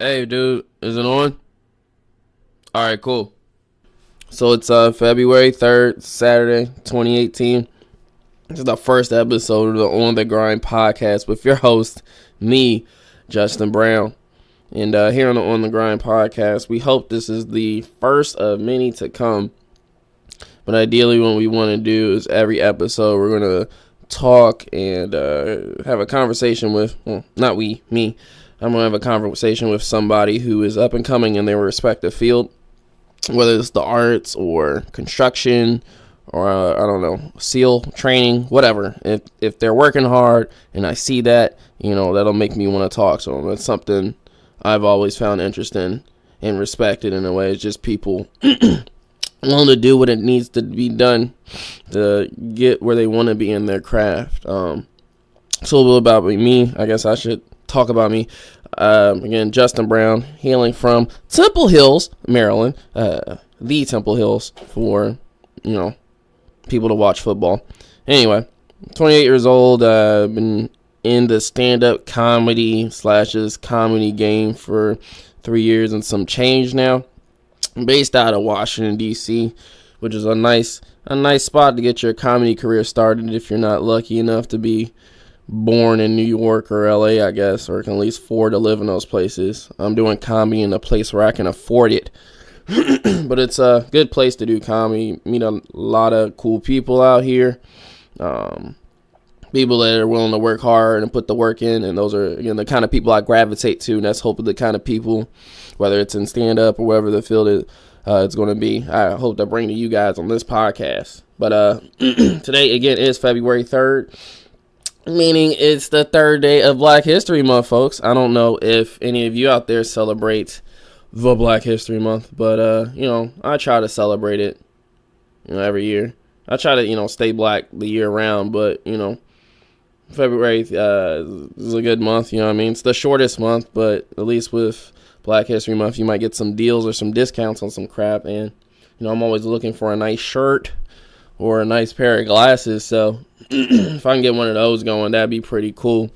Hey, dude, is it on? All right, cool. So it's February 3rd, Saturday, 2018. This is the first episode of the On the Grind podcast with your host, me, Justin Brown. And here on the Grind podcast, we hope this is the first of many to come. But ideally, what we want to do is every episode, we're going to talk and have a conversation with, not we, me. I'm going to have a conversation with somebody who is up and coming in their respective field, whether it's the arts or construction or, SEAL training, whatever. If they're working hard and I see that, that'll make me want to talk to them. It's something I've always found interesting and respected in a way. It's just people willing to do what it needs to be done to get where they want to be in their craft. It's a little bit about me. I guess I should talk about me. Again, Justin Brown, hailing from Temple Hills, Maryland. The Temple Hills for, people to watch football. Anyway, 28 years old. Been in the stand-up comedy / comedy game for 3 years and some change now. I'm based out of Washington, D.C., which is a nice spot to get your comedy career started if you're not lucky enough to be born in New York or LA, I guess, or can at least afford to live in those places. I'm doing comedy in a place where I can afford it. But it's a good place to do comedy. Meet a lot of cool people out here. People that are willing to work hard and put the work in, and those are the kind of people I gravitate to, and that's hopefully the kind of people, whether it's in stand-up or whatever the field it's going to be, I hope to bring to you guys on this podcast. But today, again, is February 3rd, meaning it's the third day of Black History Month, folks. I don't know if any of you out there celebrate the Black History Month, but, I try to celebrate it, every year. I try to, stay black the year round, but, February is a good month, It's the shortest month, but at least with Black History Month, you might get some deals or some discounts on some crap, and, I'm always looking for a nice shirt or a nice pair of glasses, so if I can get one of those going, that'd be pretty cool.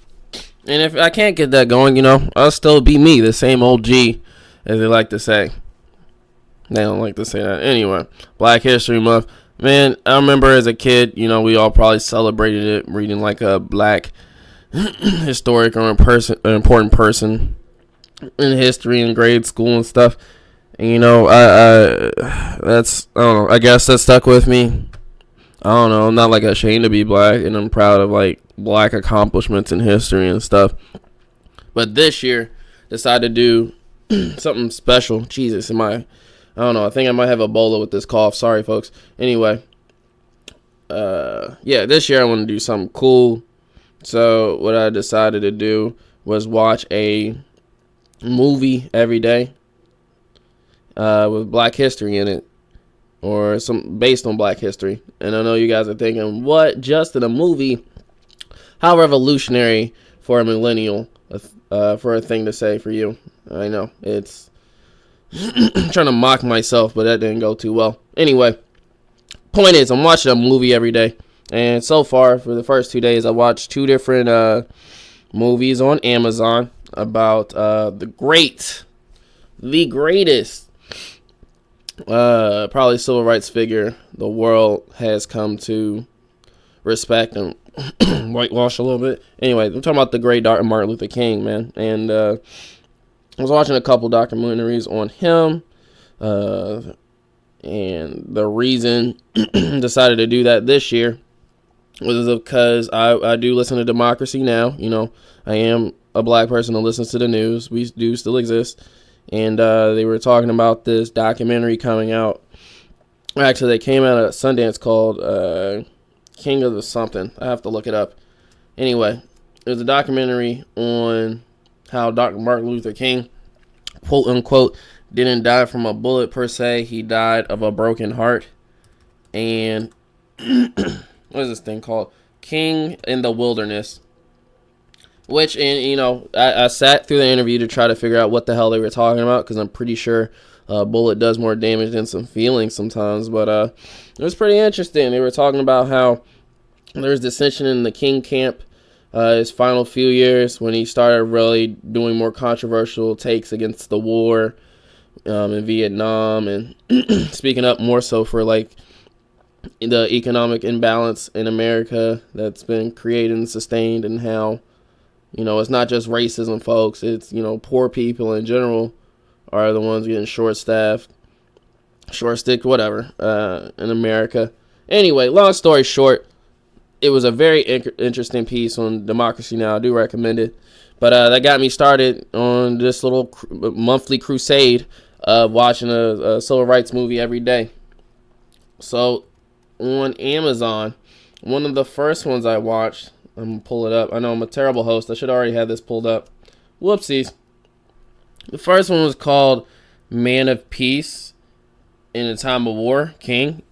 And if I can't get that going, I'll still be me, the same old G, as they like to say. They don't like to say that. Anyway, Black History Month. Man, I remember as a kid, we all probably celebrated it, reading like a black historic or important person in history in grade school and stuff. And, I don't know, I guess that stuck with me. I don't know, I'm not like ashamed to be black, and I'm proud of like black accomplishments in history and stuff. But this year, decided to do something special. Jesus, I don't know, I think I might have Ebola with this cough. Sorry, folks. Anyway, this year I want to do something cool. So what I decided to do was watch a movie every day with Black history in it, or some based on Black history. And I know you guys are thinking, what, just in a movie? How revolutionary for a millennial, for a thing to say for you. I know, it's trying to mock myself, but that didn't go too well. Anyway, point is, I'm watching a movie every day. And so far, for the first 2 days, I watched 2 different movies on Amazon about the greatest, probably civil rights figure the world has come to respect and whitewash a little bit. Anyway, I'm talking about the great Martin Luther King, man. And I was watching a couple documentaries on him, and the reason decided to do that this year was because I do listen to Democracy Now! I am a black person who listens to the news. We do still exist. And they were talking about this documentary coming out. Actually, they came out at Sundance called King of the Something. I have to look it up. Anyway, there's a documentary on how Dr. Martin Luther King, quote unquote, didn't die from a bullet per se. He died of a broken heart. And what is this thing called? King in the Wilderness. Which, and I sat through the interview to try to figure out what the hell they were talking about, because I'm pretty sure a bullet does more damage than some feelings sometimes. But it was pretty interesting. They were talking about how there was dissension in the King camp his final few years when he started really doing more controversial takes against the war in Vietnam, and speaking up more so for like the economic imbalance in America that's been created and sustained, and how, it's not just racism, folks. It's, poor people in general are the ones getting short-staffed, short-sticked, whatever, in America. Anyway, long story short, it was a very interesting piece on Democracy Now! I do recommend it. But that got me started on this little monthly crusade of watching a civil rights movie every day. So, on Amazon, one of the first ones I watched, I'm going to pull it up. I know I'm a terrible host. I should already have this pulled up. Whoopsies. The first one was called Man of Peace in a Time of War, King.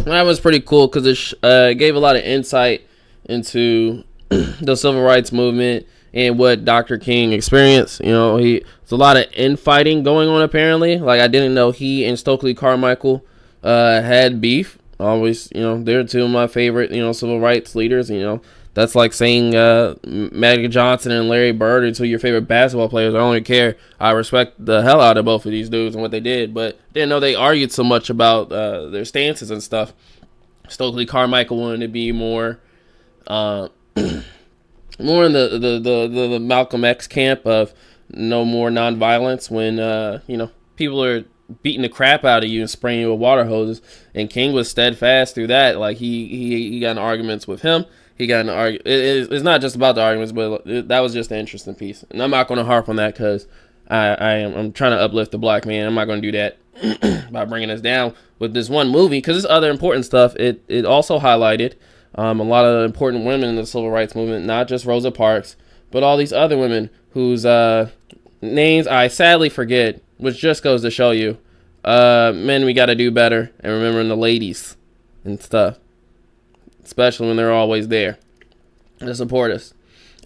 That was pretty cool because it gave a lot of insight into the civil rights movement and what Dr. King experienced. There's a lot of infighting going on, apparently. Like, I didn't know he and Stokely Carmichael had beef. Always, they're two of my favorite, civil rights leaders. That's like saying Magic Johnson and Larry Bird are two of your favorite basketball players. I don't care. I respect the hell out of both of these dudes and what they did, but didn't know they argued so much about their stances and stuff. Stokely Carmichael wanted to be more in the Malcolm X camp of no more nonviolence when people are beating the crap out of you and spraying you with water hoses. And King was steadfast through that. Like he got in arguments with him. He got in argument. It's not just about the arguments, but that was just an interesting piece. And I'm not going to harp on that because I'm trying to uplift the black man. I'm not going to do that by bringing us down with this one movie, because this other important stuff. It also highlighted a lot of important women in the civil rights movement, not just Rosa Parks, but all these other women whose names I sadly forget, which just goes to show you, men, we got to do better and remembering the ladies and stuff, especially when they're always there to support us.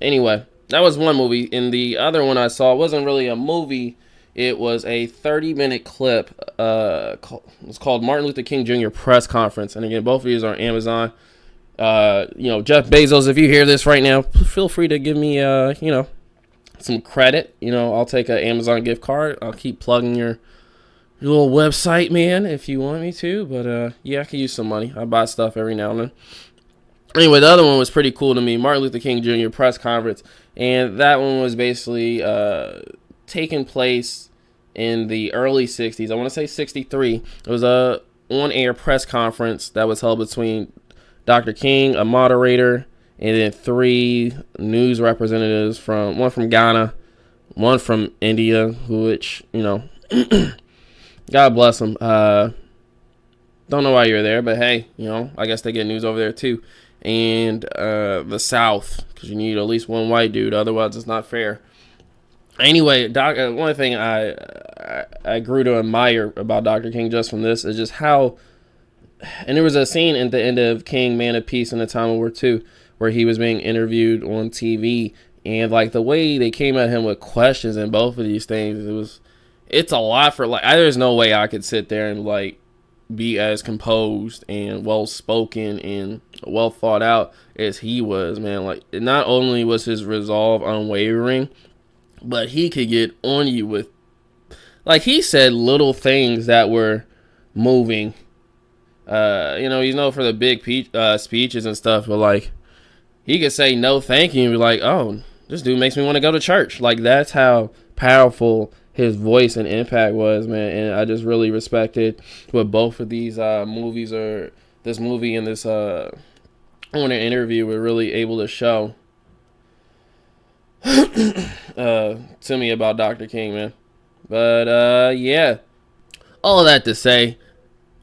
Anyway, that was one movie. And the other one I saw wasn't really a movie. It was a 30-minute clip. It's called Martin Luther King Jr. Press Conference. And again, both of these are on Amazon. Jeff Bezos, if you hear this right now, feel free to give me, some credit. I'll take an Amazon gift card. I'll keep plugging your little website, man, if you want me to. But, yeah, I can use some money. I buy stuff every now and then. Anyway, the other one was pretty cool to me. Martin Luther King Jr. Press Conference. And that one was basically taking place in the early 60s. I want to say 63. It was a on-air press conference that was held between Dr. King, a moderator, and then 3 news representatives, one from Ghana, one from India, which, God bless them. Don't know why you're there, but hey, I guess they get news over there too. And the South, because you need at least one white dude, otherwise it's not fair. Anyway, one thing I grew to admire about Dr. King just from this is just how, and there was a scene at the end of King, Man of Peace in the Time of War II, where he was being interviewed on TV, and like the way they came at him with questions and both of these things, it's a lot for, like, there's no way I could sit there and like be as composed and well spoken and well thought out as he was, man. Like, not only was his resolve unwavering, but he could get on you with, like, he said little things that were moving. He's known for the big speeches and stuff, but like, he could say no thank you and be like, oh, this dude makes me want to go to church. Like, that's how powerful his voice and impact was, man. And I just really respected what both of these movies, or this movie and this on an interview, were really able to show to me about Dr. King, man. But yeah, all of that to say,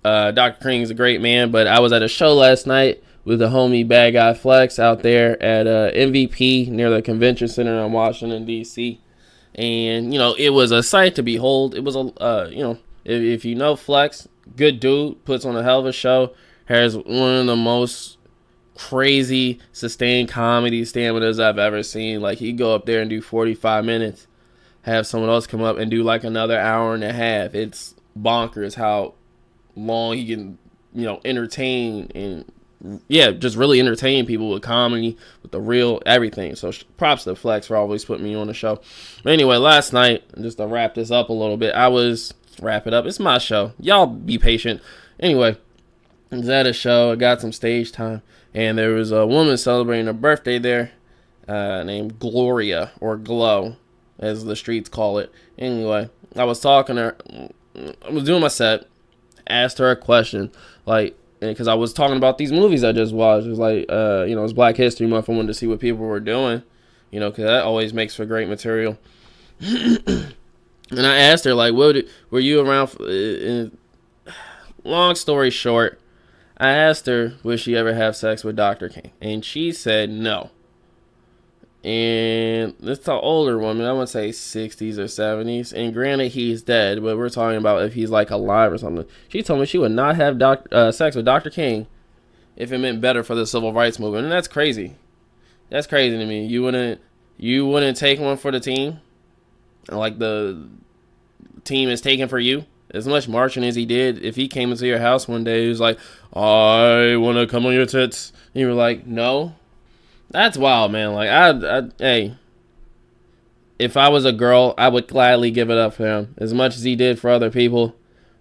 Dr. King is a great man. But I was at a show last night with the homie Bad Guy Flex out there at MVP near the convention center in Washington, D.C. And, it was a sight to behold. It was if you know Flex, good dude, puts on a hell of a show, has one of the most crazy sustained comedy staminas I've ever seen. Like, he'd go up there and do 45 minutes, have someone else come up and do like another hour and a half. It's bonkers how long he can, entertain and just really entertain people with comedy, with the real everything. So props to Flex for always putting me on the show. But anyway, last night, just to wrap this up a little bit, wrap it up. It's my show. Y'all be patient. Anyway, I was at a show. I got some stage time, and there was a woman celebrating her birthday there, named Gloria, or Glow, as the streets call it. Anyway, I was talking to her. I was doing my set. Asked her a question, like, because I was talking about these movies I just watched. It was like, it's Black History Month. I wanted to see what people were doing, because that always makes for great material. And I asked her, like, were you around? Long story short, I asked her, would she ever have sex with Dr. King? And she said no. And it's an older woman, I would say 60s or 70s. And granted, he's dead, but we're talking about if he's like alive or something. She told me she would not have sex with Dr. King if it meant better for the civil rights movement. And that's crazy. That's crazy to me. You wouldn't take one for the team, like the team is taking for you. As much marching as he did, if he came into your house one day, he was like, I want to come on your tits. And you were like, no. That's wild, man. Like, hey, if I was a girl, I would gladly give it up for him. As much as he did for other people,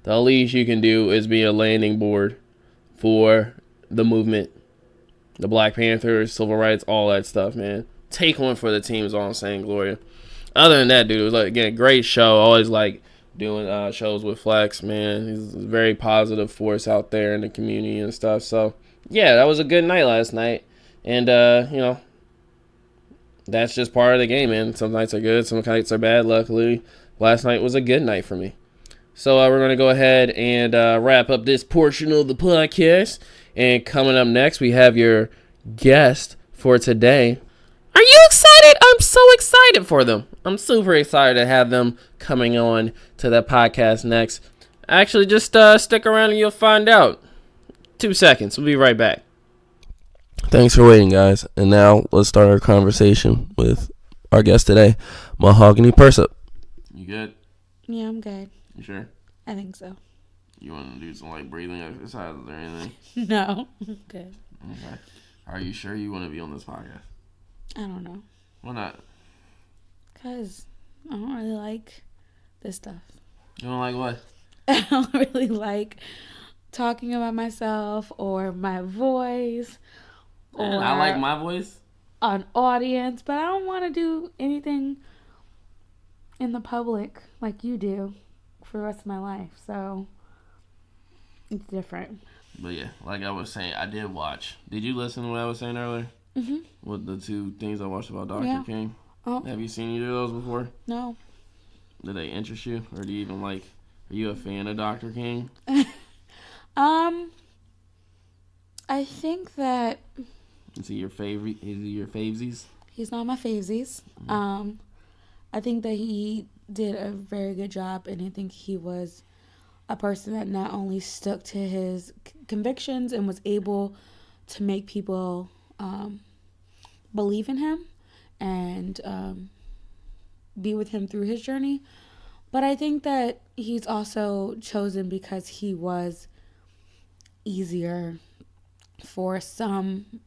the least you can do is be a landing board for the movement. The Black Panthers, civil rights, all that stuff, man. Take one for the team is all I'm saying, Gloria. Other than that, dude, it was, like, again, great show. Always like doing shows with Flex, man. He's a very positive force out there in the community and stuff. So, yeah, that was a good night last night. And, that's just part of the game, man. Some nights are good, some nights are bad. Luckily, last night was a good night for me. So we're going to go ahead and wrap up this portion of the podcast. And coming up next, we have your guest for today. Are you excited? I'm so excited for them. I'm super excited to have them coming on to the podcast next. Actually, just stick around and you'll find out. 2 seconds. We'll be right back. Thanks for waiting, guys. And now let's start our conversation with our guest today, Mahogany Persip. You good? Yeah, I'm good. You sure? I think so. You want to do some like breathing exercises or anything? No, I'm good. Okay. Are you sure you want to be on this podcast? I don't know. Why not? Because I don't really like this stuff. You don't like what? I don't really like talking about myself or my voice. Or I like my voice. An audience, but I don't want to do anything in the public like you do for the rest of my life. So it's different. But yeah, like I was saying, I did watch. Did you listen to what I was saying earlier? Mm-hmm. With the 2 things I watched about Dr. King? Oh. Have you seen either of those before? No. Did they interest you? Or do you even like, are you a fan of Dr. King? I think that... Is he your favorite? Is he your favesies? He's not my favesies. Mm-hmm. I think that he did a very good job, and I think he was a person that not only stuck to his convictions and was able to make people believe in him and be with him through his journey, but I think that he's also chosen because he was easier for some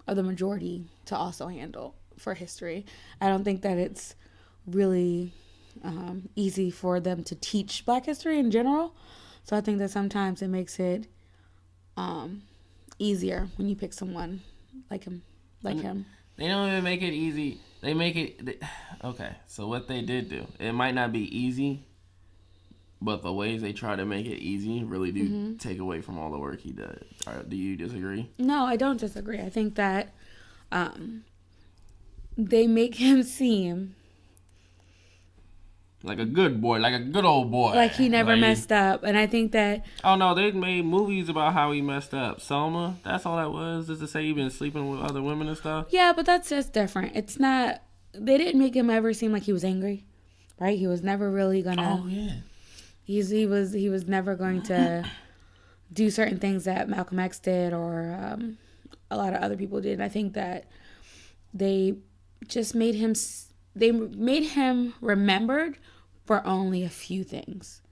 of the majority to also handle for history. I don't think that it's really easy for them to teach Black history in general. So I think that sometimes it makes it easier when you pick someone like him. They don't even make it easy. They make it... Okay, so what they did do, it might not be easy, but the ways they try to make it easy really do take away from all the work he did. Do you disagree? No, I don't disagree. I think that they make him seem like a good boy, like a good old boy. Like he never messed up. And I think that... Oh, no, they made movies about how he messed up. Selma, that's all that was, just to say he been sleeping with other women and stuff. Yeah, but that's just different. It's not... They didn't make him ever seem like he was angry, right? He was never really gonna... Oh, yeah. He was never going to do certain things that Malcolm X did or a lot of other people did. I think that they just made him remembered for only a few things,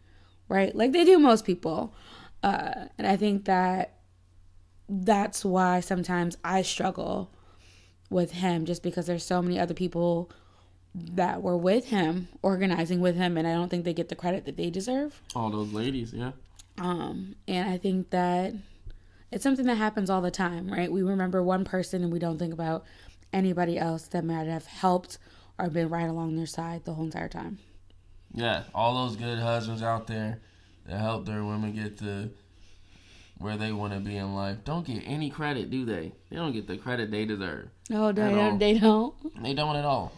right? Like they do most people. And I think that that's why sometimes I struggle with him, just because there's so many other people that were with him, organizing with him, and I don't think they get the credit that they deserve. All those ladies, yeah. And I think that it's something that happens all the time, right? We remember one person and we don't think about anybody else that might have helped or been right along their side the whole entire time. Yeah, all those good husbands out there that help their women get to where they want to be in life don't get any credit, do they? They don't get the credit they deserve. No, they don't. They don't at all.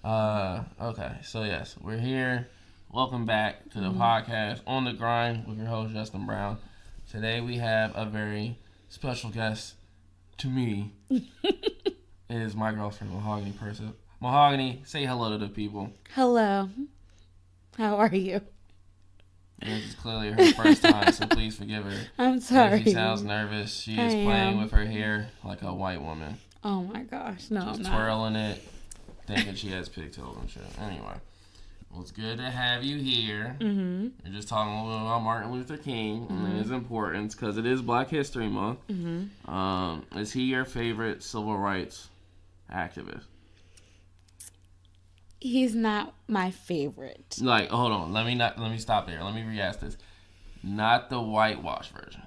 Okay, so yes, we're here. Welcome back to the podcast On the Grind with your host, Justin Brown. Today we have a very special guest to me. It is my girlfriend, Mahogany Persip. Mahogany, say hello to the people. Hello. How are you? This is clearly her first time, so please forgive her. I'm sorry. She sounds nervous. She is playing with her hair like a white woman. Oh my gosh, no, She's I'm not. twirling it, thinking she has pigtails and shit. Anyway, well, it's good to have you here. Mm-hmm. We're just talking a little bit about Martin Luther King and his importance because it is Black History Month. Mm-hmm. Is he your favorite civil rights activist? He's not my favorite. Like, hold on. Let me stop there. Let me re-ask this. Not the whitewash version.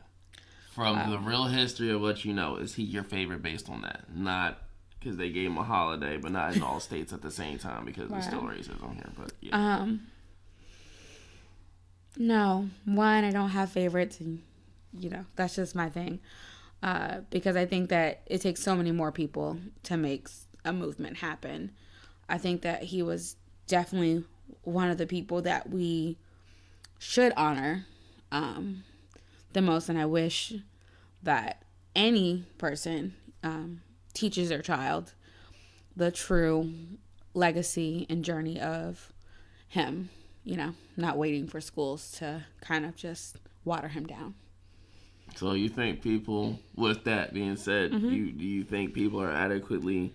From the real history of what you know, is he your favorite based on that? Not because they gave him a holiday, but not in all states at the same time because there's still racism here. But yeah. No. One, I don't have favorites, and that's just my thing. Because I think that it takes so many more people to make a movement happen. I think that he was definitely one of the people that we should honor the most, and I wish that any person teaches their child the true legacy and journey of him, not waiting for schools to kind of just water him down. So you think people, with that being said, do you think people are adequately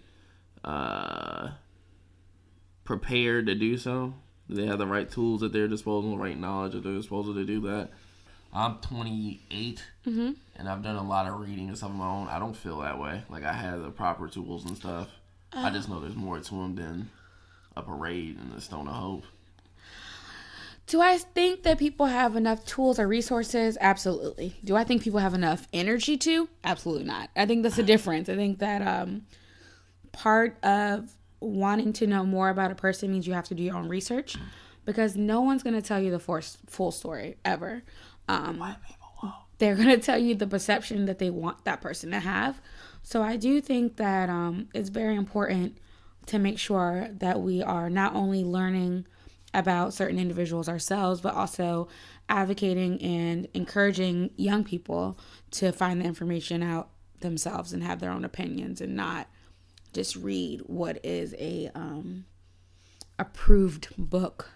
prepared to do so? Do they have the right tools at their disposal, the right knowledge at their disposal to do that? I'm 28, and I've done a lot of reading and stuff on my own. I don't feel that way. Like, I have the proper tools and stuff. I just know there's more to them than a parade and a Stone of Hope. Do I think that people have enough tools or resources? Absolutely. Do I think people have enough energy to? Absolutely not. I think that's the difference. I think that part of wanting to know more about a person means you have to do your own research, because no one's going to tell you the full story ever. White people won't. They're going to tell you the perception that they want that person to have. So I do think that it's very important to make sure that we are not only learning about certain individuals ourselves, but also advocating and encouraging young people to find the information out themselves and have their own opinions, and not just read what is a approved book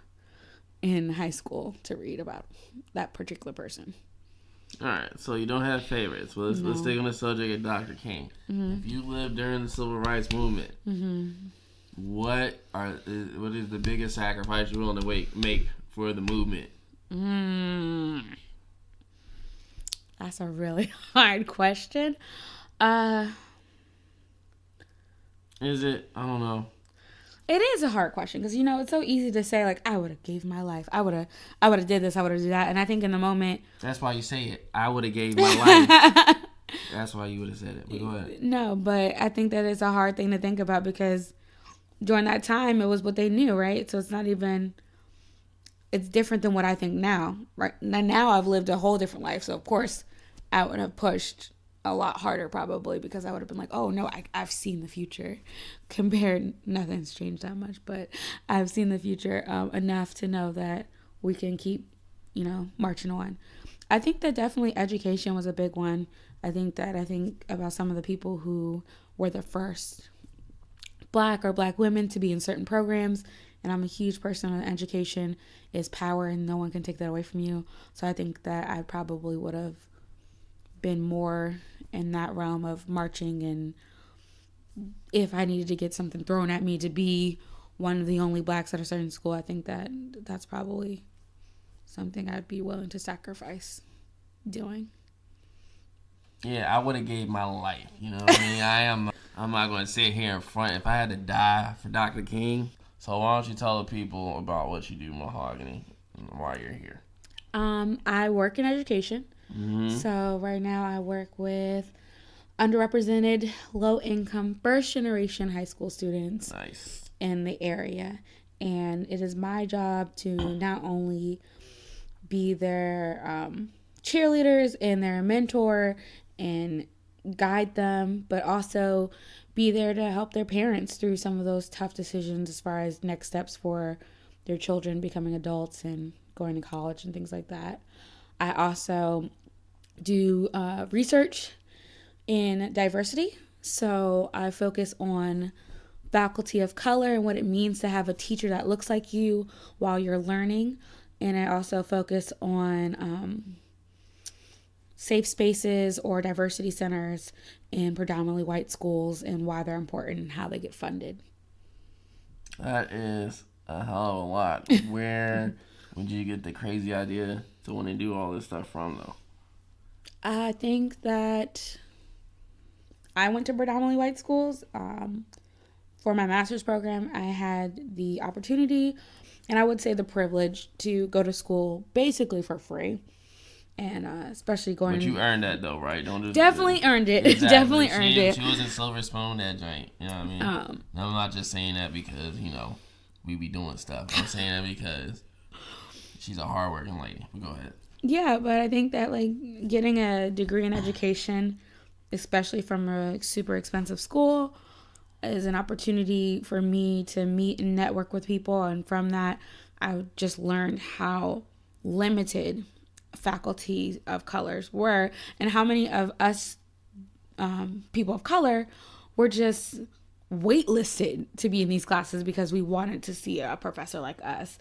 in high school to read about that particular person. All right, so you don't have favorites. Well, let's stick on the subject of Dr. King. If you lived during the Civil Rights Movement, what is the biggest sacrifice you're willing to make for the movement? That's a really hard question. Is it? I don't know. It is a hard question because it's so easy to say, like, I would have gave my life. I would have did this. I would have did that. And I think in the moment. That's why you say it. I would have gave my life. That's why you would have said it. But go ahead. No, but I think that it's a hard thing to think about because during that time it was what they knew, right? So it's not even. It's different than what I think now, right? Now I've lived a whole different life, so of course I would have pushed a lot harder probably, because I would have been like, oh no, I've seen the future. Compared, nothing's changed that much, but I've seen the future enough to know that we can keep, marching on. I think that definitely education was a big one. I think about some of the people who were the first Black or Black women to be in certain programs, and I'm a huge person on education is power, and no one can take that away from you. So I think that I probably would have been more in that realm of marching, and if I needed to get something thrown at me to be one of the only Blacks at a certain school, I think that that's probably something I'd be willing to sacrifice doing. Yeah, I would have gave my life. You know what I mean? I'm not going to sit here in front. If I had to die for Dr. King. So why don't you tell the people about what you do, Mahogany, and why you're here? I work in education. Mm-hmm. So right now I work with underrepresented, low income, first generation high school students Nice. in the area. And it is my job to not only be their cheerleaders and their mentor and guide them, but also be there to help their parents through some of those tough decisions as far as next steps for their children becoming adults and going to college and things like that. I also do research in diversity. So I focus on faculty of color and what it means to have a teacher that looks like you while you're learning. And I also focus on safe spaces or diversity centers in predominantly white schools and why they're important and how they get funded. That is a hell of a lot. Where would you get the crazy idea to want to do all this stuff from, though? I think that I went to predominantly white schools. For my master's program, I had the opportunity, and I would say the privilege, to go to school basically for free. And especially going. But you earned that though, right? Don't just definitely earned it. Exactly. Definitely earned it. She wasn't silver spoon that joint. You know what I mean? I'm not just saying that because we be doing stuff. I'm saying that because she's a hardworking lady. But go ahead. Yeah, but I think that getting a degree in education, especially from a super expensive school, is an opportunity for me to meet and network with people. And from that, I just learned how limited faculty of colors were and how many of us people of color were just waitlisted to be in these classes because we wanted to see a professor like us.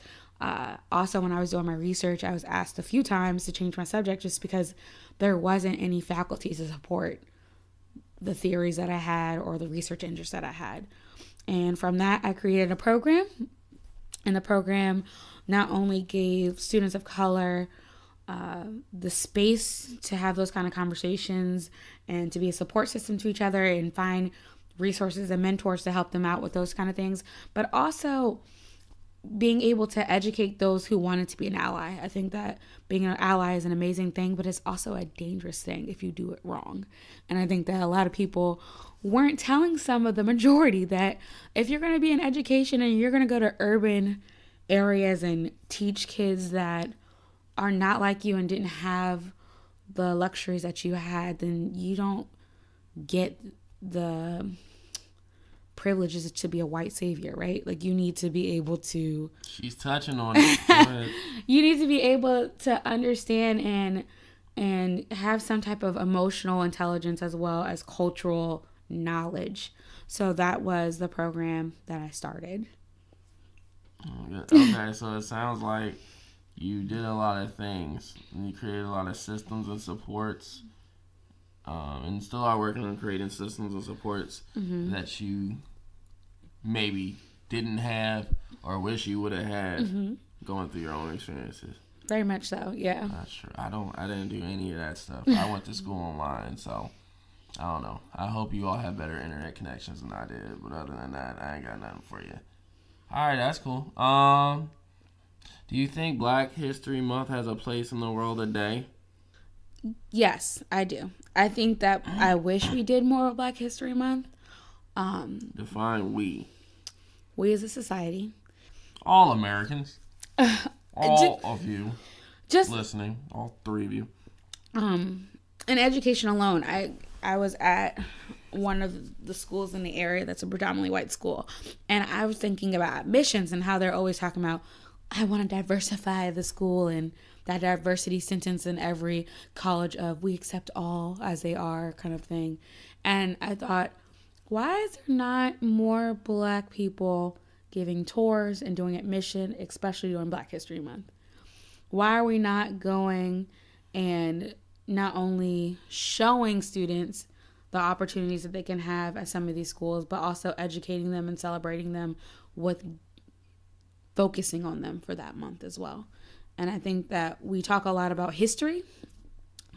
Also, when I was doing my research, I was asked a few times to change my subject just because there wasn't any faculty to support the theories that I had or the research interests that I had. And from that, I created a program. And the program not only gave students of color the space to have those kind of conversations and to be a support system to each other and find resources and mentors to help them out with those kind of things, but also being able to educate those who wanted to be an ally. I think that being an ally is an amazing thing, but it's also a dangerous thing if you do it wrong. And I think that a lot of people weren't telling some of the majority that if you're going to be in education and you're going to go to urban areas and teach kids that are not like you and didn't have the luxuries that you had, then you don't get the privileges to be a white savior, right? You need to be able to... She's touching on it. You need to be able to understand and have some type of emotional intelligence as well as cultural knowledge. So that was the program that I started. Okay, so it sounds like you did a lot of things, and you created a lot of systems and supports, and still are working on creating systems and supports that you maybe didn't have or wish you would have had going through your own experiences. Very much so, yeah. Not sure. I didn't do any of that stuff. I went to school online, so I don't know. I hope you all have better internet connections than I did, but other than that, I ain't got nothing for you. All right, that's cool. Do you think Black History Month has a place in the world today? Yes, I do. I think that I wish we did more of Black History Month. Define we. We as a society. All Americans. All of you just listening. All three of you. In education alone, I was at one of the schools in the area that's a predominantly white school. And I was thinking about admissions and how they're always talking about, I want to diversify the school, and that diversity sentence in every college of we accept all as they are kind of thing. And I thought, why is there not more Black people giving tours and doing admission, especially during Black History Month? Why are we not going and not only showing students the opportunities that they can have at some of these schools, but also educating them and celebrating them with focusing on them for that month as well? And I think that we talk a lot about history,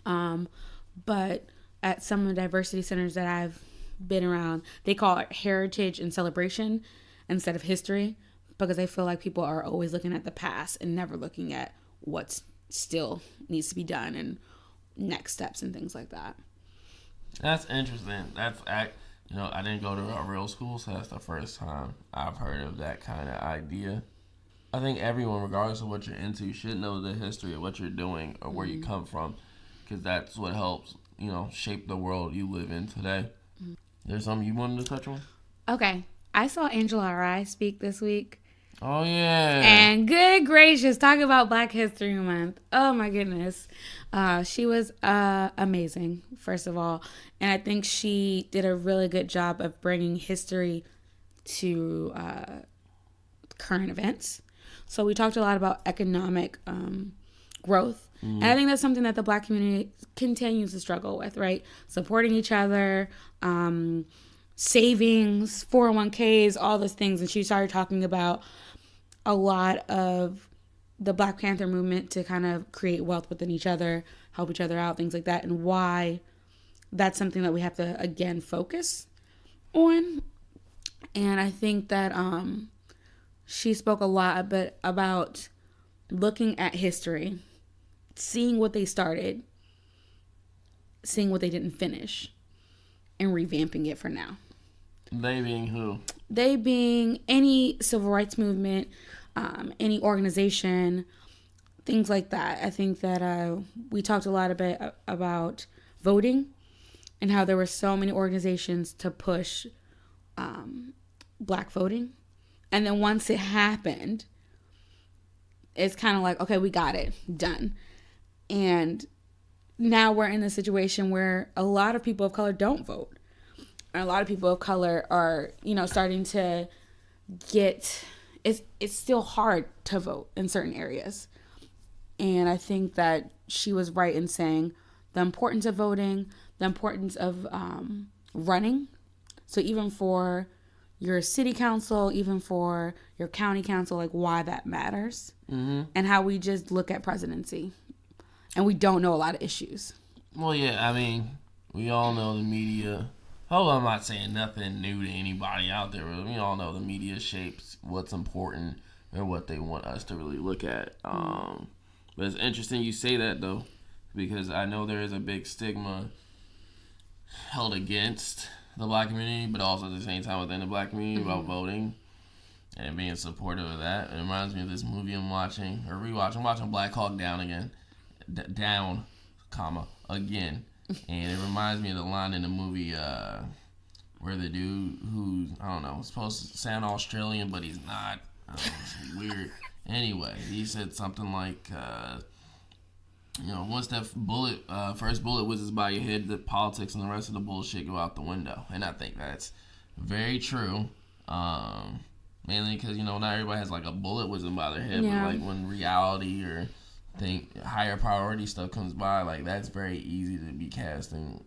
but at some of the diversity centers that I've been around, they call it heritage and celebration instead of history, because I feel like people are always looking at the past and never looking at what still needs to be done and next steps and things like that. That's interesting. I didn't go to a real school, so that's the first time I've heard of that kind of idea. I think everyone, regardless of what you're into, should know the history of what you're doing or where you come from, because that's what helps, shape the world you live in today. There's something you wanted to touch on? Okay. I saw Angela Rye speak this week. Oh, yeah. And good gracious, talk about Black History Month. Oh, my goodness. She was amazing, first of all. And I think she did a really good job of bringing history to current events. So we talked a lot about economic growth. And I think that's something that the Black community continues to struggle with, right? Supporting each other, savings, 401ks, all those things. And she started talking about a lot of the Black Panther movement to kind of create wealth within each other, help each other out, things like that, and why that's something that we have to, again, focus on. And I think that she spoke a lot about looking at history, seeing what they started, seeing what they didn't finish, and revamping it for now. They being who? They being any civil rights movement, any organization, things like that. I think that we talked a lot about voting and how there were so many organizations to push Black voting. And then once it happened, it's kind of like, okay, we got it, done. And now we're in a situation where a lot of people of color don't vote. And a lot of people of color are, starting to get, it's still hard to vote in certain areas. And I think that she was right in saying the importance of voting, the importance of running. So even for your city council, even for your county council, like why that matters. Mm-hmm. And how we just look at presidency. And we don't know a lot of issues. Well, yeah, I mean, we all know the media. I'm not saying nothing new to anybody out there, but we all know the media shapes what's important and what they want us to really look at. But it's interesting you say that, though, because I know there is a big stigma held against the Black community, but also at the same time within the Black community about voting and being supportive of that. It reminds me of this movie I'm watching, or rewatching. I'm watching Black Hawk Down again. Down, again. And it reminds me of the line in the movie where the dude who, I don't know, is supposed to sound Australian, but he's not. It's weird. Anyway, he said something like, once that first bullet whizzes by your head, the politics and the rest of the bullshit go out the window. And I think that's very true. Mainly because, not everybody has like a bullet whizzing by their head, but like when reality or higher priority stuff comes by, like that's very easy to be casting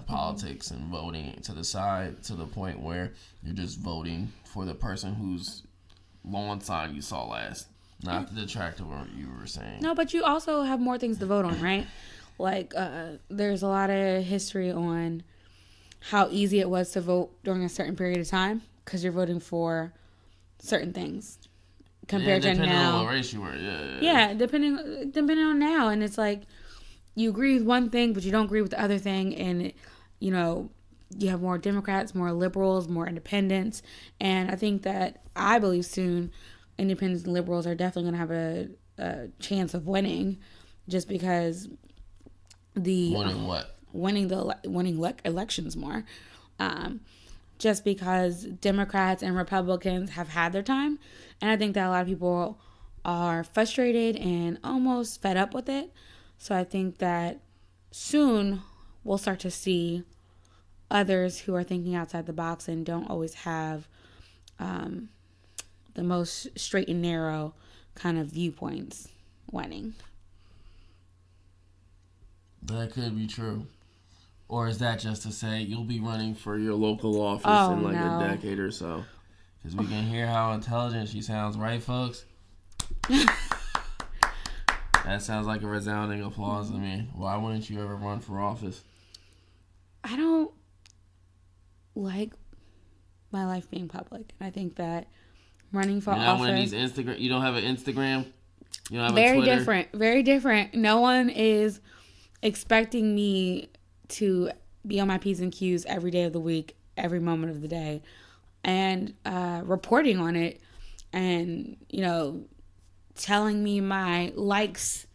politics and voting to the side to the point where you're just voting for the person whose lawn sign you saw last, not the detractor you were saying. No, but you also have more things to vote on, right? Like there's a lot of history on how easy it was to vote during a certain period of time because you're voting for certain things. Compared to now, depending on what race you were, yeah, depending on now, and it's like you agree with one thing, but you don't agree with the other thing, and you have more Democrats, more liberals, more independents, and I believe soon, independents and liberals are definitely going to have a chance of winning, just because winning elections more. Just because Democrats and Republicans have had their time. And I think that a lot of people are frustrated and almost fed up with it. So I think that soon we'll start to see others who are thinking outside the box and don't always have the most straight and narrow kind of viewpoints winning. That could be true. Or is that just to say you'll be running for your local office in a decade or so? Because we can hear how intelligent she sounds, right, folks? That sounds like a resounding applause to me. Why wouldn't you ever run for office? I don't like my life being public. And I think that running for You're not office... one of these Instagram... You don't have an Instagram? You don't have very a Twitter? different. Very different. No one is expecting me to be on my P's and Q's every day of the week, every moment of the day, and reporting on it and, telling me my likes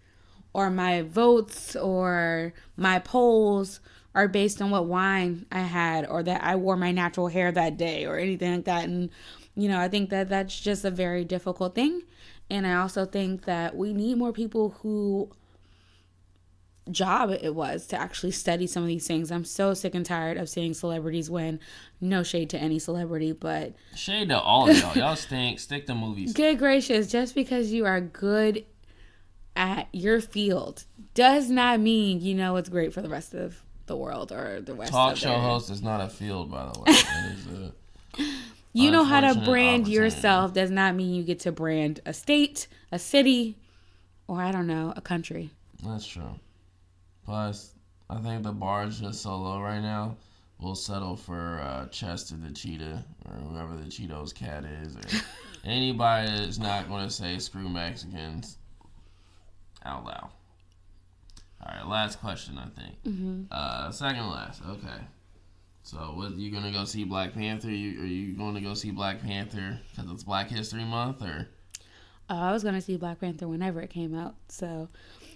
or my votes or my polls are based on what wine I had or that I wore my natural hair that day or anything like that. And, I think that that's just a very difficult thing. And I also think that we need more people who job it was to actually study some of these things. I'm so sick and tired of seeing celebrities win. No shade to any celebrity, but... Shade to all of y'all. Y'all stink. Stick to movies. Good gracious. Just because you are good at your field does not mean you know what's great for the rest of the world or the rest Talk of show host is not a field, by the way. It is you know how to brand yourself does not mean you get to brand a state, a city, or I don't know, a country. That's true. Plus, I think the bar is just so low right now. We'll settle for Chester the cheetah or whoever the Cheetos cat is, or anybody that's not going to say screw Mexicans out loud. All right, last question, I think. Mm-hmm. Second last. Okay. So, what, you going to go see Black Panther? Are you going to go see Black Panther because it's Black History Month, or? I was going to see Black Panther whenever it came out, so...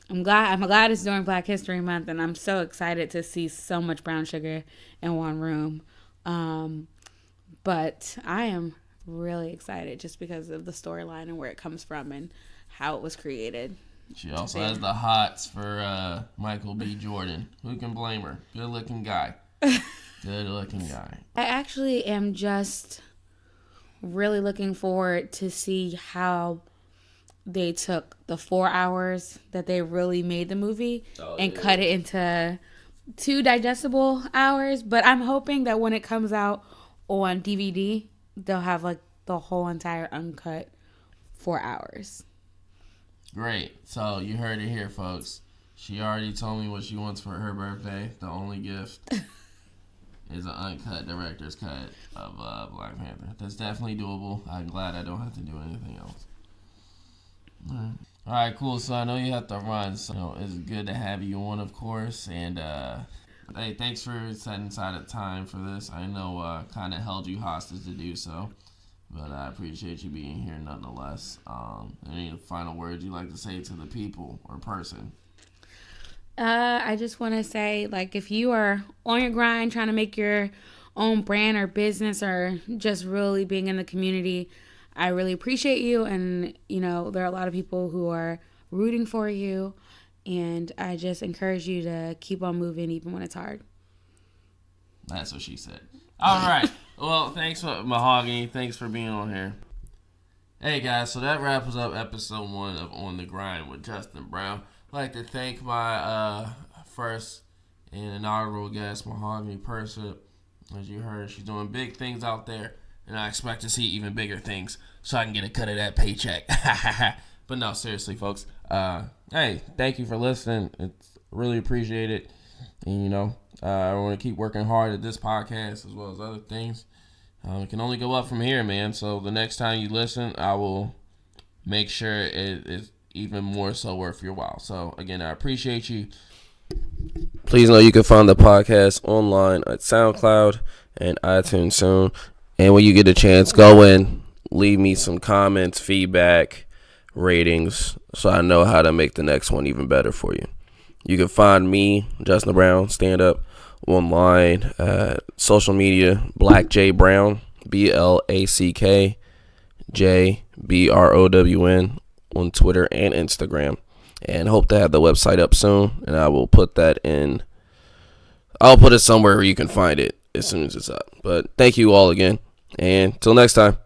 I'm glad it's during Black History Month, and I'm so excited to see so much brown sugar in one room. But I am really excited just because of the storyline and where it comes from and how it was created. She also has the hots for Michael B. Jordan. Who can blame her? Good-looking guy. Good-looking guy. I actually am just really looking forward to see how they took the 4 hours that they really made the movie and cut it into 2 digestible hours. But I'm hoping that when it comes out on DVD, they'll have like the whole entire uncut 4 hours. Great. So you heard it here, folks. She already told me what she wants for her birthday. The only gift is an uncut director's cut of Black Panther. That's definitely doable. I'm glad I don't have to do anything else. All right, cool. So I know you have to run, so it's good to have you on, of course. And hey, thanks for setting aside a time for this. I know kind of held you hostage to do so, but I appreciate you being here nonetheless. Any final words you'd like to say to the people or person? I just want to say, like, if you are on your grind trying to make your own brand or business or just really being in the community, I really appreciate you, and, there are a lot of people who are rooting for you, and I just encourage you to keep on moving even when it's hard. That's what she said. All right. Well, thanks for Mahogany. Thanks for being on here. Hey, guys, so that wraps up episode 1 of On the Grind with Justin Brown. I'd like to thank my first and inaugural guest, Mahogany Persip. As you heard, she's doing big things out there. And I expect to see even bigger things so I can get a cut of that paycheck. But no, seriously, folks. Hey, thank you for listening. It's really appreciate it. And, I want to keep working hard at this podcast as well as other things. It can only go up from here, man. So the next time you listen, I will make sure it is even more so worth your while. So, again, I appreciate you. Please know you can find the podcast online at SoundCloud and iTunes soon. And when you get a chance, go in, leave me some comments, feedback, ratings, so I know how to make the next one even better for you. You can find me, Justin Brown, stand up, online, social media, Black J Brown, BLACK JBROWN on Twitter and Instagram. And hope to have the website up soon, and I will put that in. I'll put it somewhere where you can find it as soon as it's up. But thank you all again, and till next time.